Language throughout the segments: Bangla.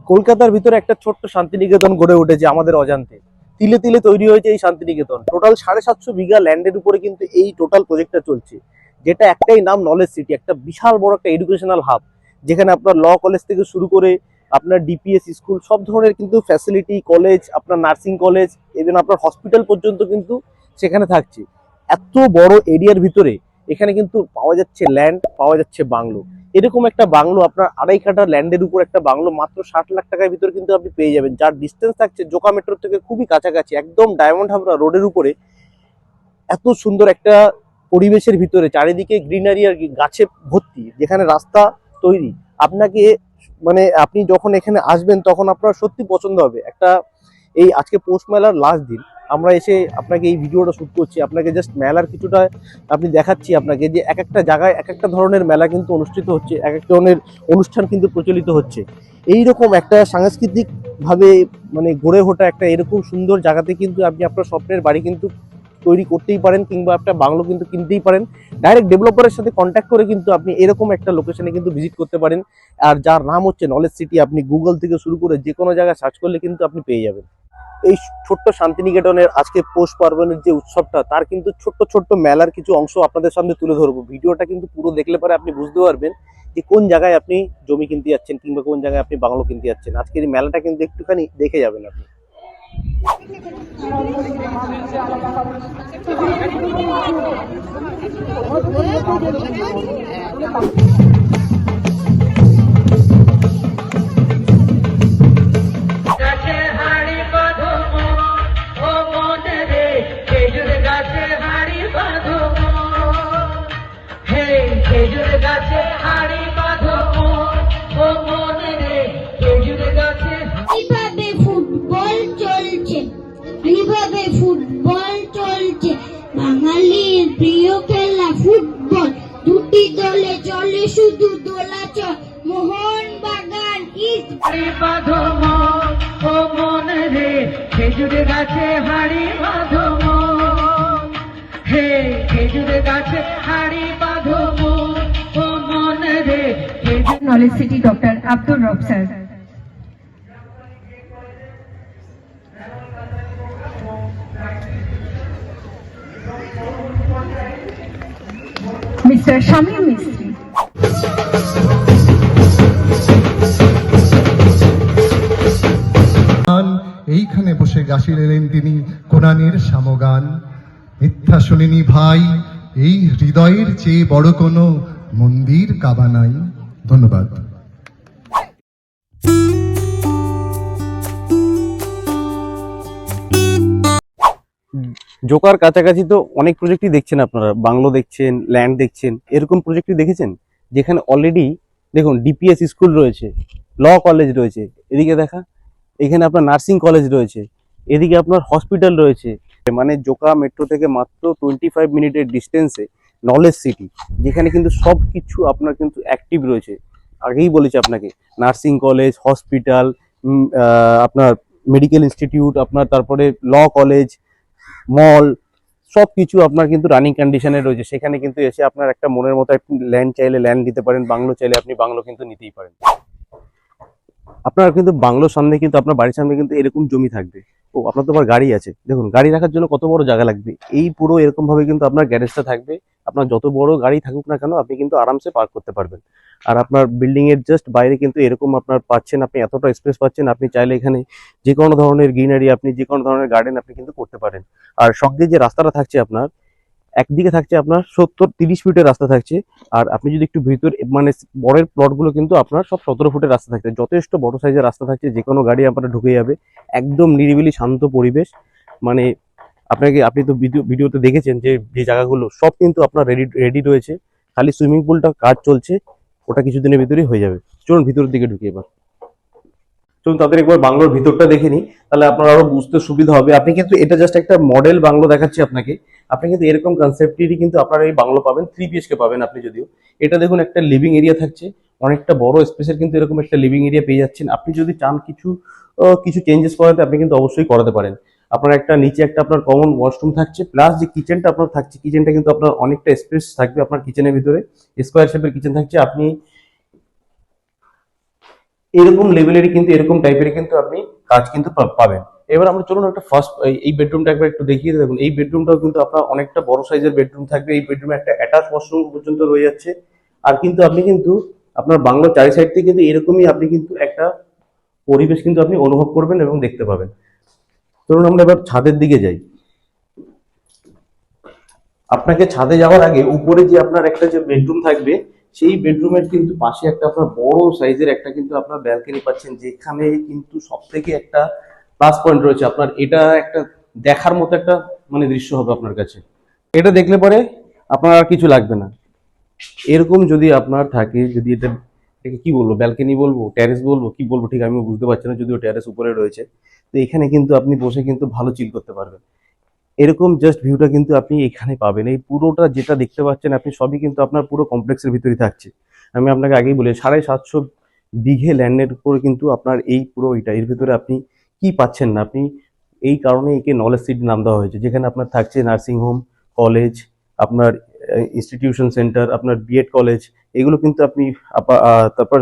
কলকাতার ভিতরে একটা ছোট্ট শান্তিনিকেতন গড়ে উঠেছে আমাদের অজান্তে। তিলে তিলে তৈরি হয়েছে এই শান্তিনিকেতন। টোটাল 750 বিঘা ল্যান্ডের উপরে কিন্তু এই টোটাল প্রজেক্টটা চলছে, যেটা একটাই নাম নলেজ সিটি। একটা বিশাল বড় একটা এডুকেশনাল হাব, যেখানে আপনার ল কলেজ থেকে শুরু করে আপনার ডিপিএস স্কুল সব ধরনের কিন্তু ফ্যাসিলিটি, কলেজ, আপনার নার্সিং কলেজ, ইভেন আপনার হসপিটাল পর্যন্ত কিন্তু সেখানে থাকছে। এত বড় এরিয়ার ভিতরে এখানে কিন্তু পাওয়া যাচ্ছে ল্যান্ড, পাওয়া যাচ্ছে বাংলো। এরকম একটা বাংলো আপনার 2.5 কাঠা ল্যান্ডের উপর একটা বাংলো মাত্র 60 লাখ টাকার ভিতরে কিন্তু আপনি পেয়ে যাবেন, যার ডিস্টেন্স থাকছে জোকা মেট্রো থেকে খুবই কাছাকাছি, একদম ডায়মন্ড হাবড়া রোডের উপরে। এত সুন্দর একটা পরিবেশের ভিতরে চারিদিকে গ্রিনারি আর গাছে ভর্তি, যেখানে রাস্তা তৈরি। আপনাকে মানে আপনি যখন এখানে আসবেন তখন আপনার সত্যি পছন্দ হবে। একটা এই আজকে পৌষ মেলার লাস্ট দিন আমরা এসে আপনাকে এই ভিডিওটা শুট করছি, আপনাকে জাস্ট মেলার কিছুটা আপনি দেখাচ্ছি আপনাকে, যে এক একটা জায়গায় এক একটা ধরনের মেলা কিন্তু অনুষ্ঠিত হচ্ছে, এক এক ধরনের অনুষ্ঠান কিন্তু প্রচলিত হচ্ছে। এইরকম একটা সাংস্কৃতিক ভাবে মানে গড়ে ওঠা একটা এরকম সুন্দর জায়গাতে কিন্তু আপনি আপনার স্বপ্নের বাড়ি কিন্তু তৈরি করতেই পারেন, কিংবা একটা বাংলো কিন্তু কিনতেই পারেন। ডাইরেক্ট ডেভেলপারের সাথে কন্ট্যাক্ট করে কিন্তু আপনি এরকম একটা লোকেশনে কিন্তু ভিজিট করতে পারেন। আর যার নাম হচ্ছে নলেজ সিটি, আপনি গুগল থেকে শুরু করে যে কোনো জায়গায় সার্চ করলে কিন্তু আপনি পেয়ে যাবেন। এই ছোট্ট শান্তিনিকেতনের আজকে পৌষ পার্বণের যে উৎসবটা, তার কিন্তু ছোট্ট ছোট্ট মেলার কিছু অংশ আপনাদের সামনে তুলে ধরবো। ভিডিওটা কিন্তু পুরো দেখলে পরে আপনি বুঝতে পারবেন যে কোন জায়গায় আপনি জমি কিনতে যাচ্ছেন, কিংবা কোন জায়গায় আপনি বাংলো কিনতে যাচ্ছেন। আজকের এই মেলাটা কিন্তু একটুখানি দেখে যাবেন আপনি। কিভাবে ফুটবল চলছে, কিভাবে ফুটবল চলছে, বাঙালির প্রিয় খেলা ফুটবল। দুটি দলে চলে শুধু দোলাচল, মোহন বাগান ইস্ট বাঁধো ও মন রে, খেজুর গাছে হাড়ি বাঁধো হে, খেজুর গাছে হাড়ি বাঁধো ও মন রে। Knowledge City Dr. Abdul Rauf sir. Mr. Shamim Mistry. এইখানে বসে গাছিলেন তিনি কোরআনের সামগান। মিথ্যা শুনিনি ভাই, এই হৃদয়ের চেয়ে বড় কোনো মন্দির কাবা নাই। ধন্যবাদ। জোকার কাছাকাছি তো অনেক প্রজেক্টই দেখছেন আপনারা, বাংলো দেখছেন, ল্যান্ড দেখছেন। এরকম প্রজেক্টই দেখেছেন যেখানে অলরেডি দেখুন ডিপিএস স্কুল রয়েছে, ল কলেজ রয়েছে, এদিকে দেখা এখানে আপনার নার্সিং কলেজ রয়েছে, এদিকে আপনার হসপিটাল রয়েছে। মানে জোকা মেট্রো থেকে মাত্র 25 মিনিটের ডিস্টেন্সে নলেজ সিটি, যেখানে কিন্তু সব কিছু আপনার কিন্তু অ্যাক্টিভ রয়েছে। আগেই বলেছি আপনাকে, নার্সিং কলেজ, হসপিটাল, আপনার মেডিকেল ইনস্টিটিউট, আপনার তারপরে ল কলেজ, মল, সব কিছু আপনার কিন্তু রানিং কন্ডিশনে রয়েছে। সেখানে কিন্তু এসে আপনার একটা মনের মতো একটু ল্যান্ড চাইলে ল্যান্ড নিতে পারেন, বাংলো চাইলে আপনি বাংলো কিন্তু নিতেই পারেন। আপনার কিন্তু বাংলোর সামনে কিন্তু আপনার বাড়ির সামনে কিন্তু এরকম জমি থাকবে। ও আপনার তো আবার গাড়ি আছে, দেখুন গাড়ি রাখার জন্য কত বড় জায়গা লাগবে। এই পুরো এরকম ভাবে কিন্তু আপনার গ্যারেজটা থাকবে। আপনার যত বড় গাড়ি থাকুক না কেন আপনি কিন্তু আরামসে পার্ক করতে পারবেন। আর আপনার বিল্ডিং এর জাস্ট বাইরে কিন্তু এরকম আপনার পাচ্ছেন, আপনি এতটা স্পেস পাচ্ছেন, আপনি চাইলে এখানে যে কোনো ধরনের গ্রিনারি, আপনি যে কোনো ধরনের গার্ডেন আপনি কিন্তু করতে পারেন। আর সঙ্গে যে রাস্তাটা থাকছে আপনার, একদিকে থাকছে আপনার 70-30 ফিটের রাস্তা থাকছে, আর আপনি যদি একটু ভিতর মানে বড়ের প্লটগুলো কিন্তু আপনার সব 17 ফুটের রাস্তা থাকছে। যথেষ্ট বড় সাইজের রাস্তা থাকছে, যে কোনো গাড়ি আপনার ঢুকে যাবে। একদম নিরিবিলি শান্ত পরিবেশ। মানে আপনি তো ভিডিওতে দেখেছেন যে যে জায়গাগুলো সব কিন্তু আপনার রেডি রয়েছে। খালি সুইমিং পুলটা কাজ চলছে, ওটা কিছুদিনের ভিতরেই হয়ে যাবে। চলুন ভিতরের দিকে ঢুকি এবার। চলুন তাদের একবার বাংলোর ভিতরটা দেখে নিই, তাহলে আপনার আরো বুঝতে সুবিধা হবে। আপনি কিন্তু এটা জাস্ট একটা মডেল বাংলো দেখাচ্ছি আপনাকে। আপনি কিন্তু এরকম কনসেপ্টেরই কিন্তু আপনারা এই বাংলো পাবেন, 3 BHK পাবেন আপনি। যদিও এটা দেখুন একটা লিভিং এরিয়া থাকছে, অনেকটা বড় স্পেসের কিন্তু এরকম একটা লিভিং এরিয়া পেয়ে যাচ্ছেন। আপনি যদি চান কিছু কিছু চেঞ্জেস করাতে, আপনি কিন্তু অবশ্যই করাতে পারেন। আপনার একটা নিচে একটা আপনার কমন ওয়াশরুম থাকছে, প্লাস যে কিচেনটা আপনার থাকছে, কিচেনটা কিন্তু আপনার অনেকটা স্পেস থাকবে। আপনার কিচেনের ভিতরে স্কোয়ার শেপের কিচেন থাকছে। আপনি এরকম লেভেলেরই কিন্তু এরকম টাইপেরই কিন্তু আপনি কাজ কিন্তু পাবেন। এবার আমরা চলুন একটা ফার্স্ট এই বেডরুমটা একবার একটু দেখিয়ে দেখুন। এই বেডরুমটাও কিন্তু আপনার অনেকটা বড় সাইজের বেডরুম থাকবে। এই বেডরুমে একটা অ্যাটাচ ওয়াশরুম পর্যন্ত রয়ে যাচ্ছে। আর কিন্তু আপনি কিন্তু আপনার বাংলোর চারি সাইড থেকে কিন্তু এরকমই আপনি কিন্তু একটা পরিবেশ কিন্তু আপনি অনুভব করবেন এবং দেখতে পাবেন। চলুন আমরা এবার ছাদের দিকে যাই। আপনাকে ছাদে যাওয়ার আগে উপরে যে আপনার একটা যে বেডরুম থাকবে, সেই বেডরুমের কিন্তু পাশে একটা আপনার বড় সাইজের একটা কিন্তু আপনার ব্যালকনি পাচ্ছেন, যেখানে কিন্তু সব থেকে একটা প্লাস পয়েন্ট রয়েছে আপনার। এটা একটা দেখার মতো একটা মানে দৃশ্য হবে আপনার কাছে। এটা দেখলে পরে আপনার আর কিছু লাগবে না। এরকম যদি আপনার থাকে, যদি এটাকে কি বলবো, ব্যালকনি বলবো, টেরেস বলবো, কি বলবো ঠিক আমি বুঝতে পারছি না, যদিও টেরেস উপরে রয়েছে। তো এখানে কিন্তু আপনি বসে কিন্তু ভালো চিল করতে পারবেন। এরকম জাস্ট ভিউটা কিন্তু আপনি এখানে পাবেন। এই পুরোটা যেটা দেখতে পাচ্ছেন আপনি, সবই কিন্তু আপনার পুরো কমপ্লেক্সের ভিতরেই থাকছে। আমি আপনাকে আগেই বলি 750 বিঘে ল্যান্ডের উপরে কিন্তু আপনার এই পুরো এটা, এর ভিতরে আপনি কি পাচ্ছেন না। আপনি এই কারণে একে নলেজ সিটি নাম দেওয়া হয়েছে, যেখানে আপনার থাকছে নার্সিং হোম, কলেজ, আপনার ইনস্টিটিউশন সেন্টার, আপনার বিএড কলেজ, এগুলো কিন্তু আপনি তারপর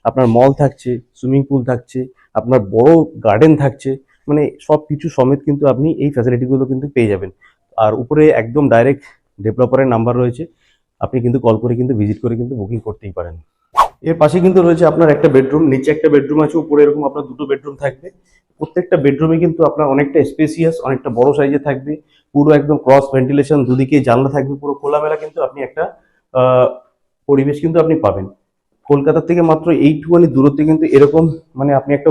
আপনার মল থাকছে, সুইমিং পুল থাকছে, আপনার বড় গার্ডেন থাকছে, মানে সব কিছু সমেত কিন্তু আপনি এই ফ্যাসিলিটিগুলো কিন্তু পেয়ে যাবেন। আর উপরে একদম ডাইরেক্ট ডেভেলপারের নাম্বার রয়েছে, আপনি কিন্তু কল করে কিন্তু ভিজিট করে কিন্তু বুকিং করতেই পারেন। এর পাশে কিন্তু রয়েছে আপনার একটা বেডরুম, নিচে একটা বেডরুম আছে, উপরে এরকম আপনার দুটো বেডরুম থাকবে। প্রত্যেকটা বেডরুমে কিন্তু আপনার অনেকটা স্পেসিয়াস, অনেকটা বড় সাইজে থাকবে। পুরো একদম ক্রস ভেন্টিলেশন, দুদিকে জানলা থাকবে, পুরো খোলামেলা কিন্তু আপনি একটা পরিবেশ কিন্তু আপনি পাবেন। কলকাতা থেকে মাত্র এইটুকুনি দূরত্বে কিন্তু এরকম মানে আপনি একটা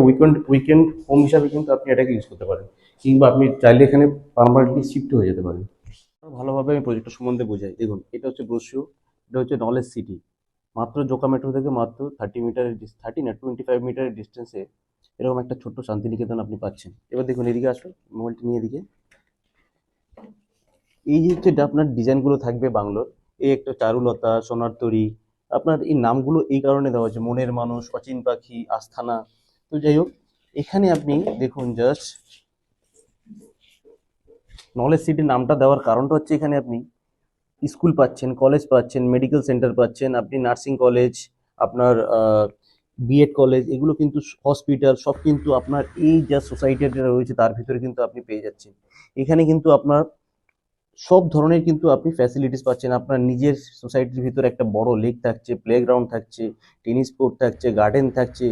উইকেন্ড হোম হিসাবে কিন্তু আপনি এটাকে ইউজ করতে পারেন, কিংবা আপনি চাইলে এখানে পার্মানেন্টলি শিফট হয়ে যেতে পারেন। ভালোভাবে আমি প্রজেক্টটা সম্বন্ধে বোঝাই। দেখুন, এটা হচ্ছে ব্রোশিও, এটা হচ্ছে নলেজ সিটি। মাত্র জোকা মেট্রো থেকে মাত্র 25 মিটারের ডিস্টেন্সে এরকম একটা ছোট্ট শান্তিনিকেতন আপনি পাচ্ছেন। এবার দেখুন, এদিকে আসুন, মোবাইলটা নিয়ে এদিকে। এই যে হচ্ছে আপনার ডিজাইনগুলো থাকবে বাংলোর, এই একটা চারুলতা, সোনার তরী, আপনার এই নামগুলো এই কারণে দেওয়া হচ্ছে, মনের মানুষ, অচিন পাখি, আস্থানা। তো যাই হোক, এখানে আপনি দেখুন জাস্ট নলেজ সিটির নামটা দেওয়ার কারণটা হচ্ছে এখানে আপনি স্কুল পাচ্ছেন, কলেজ পাচ্ছেন, মেডিকেল সেন্টার পাচ্ছেন, আপনি নার্সিং কলেজ, আপনার বিএড কলেজ, এগুলো কিন্তু হসপিটাল, সব কিন্তু আপনার এই যা সোসাইটিটা রয়েছে তার ভিতরে কিন্তু আপনি পেয়ে যাচ্ছেন। এখানে কিন্তু আপনার সব ধরনের কিন্তু আপনি ফ্যাসিলিটিস পাচ্ছেন। আপনার নিজের সোসাইটির ভিতরে একটা বড় লেক থাকছে, প্লেগ্রাউন্ড থাকছে, টেনিস কোর্ট থাকছে, গার্ডেন থাকছে।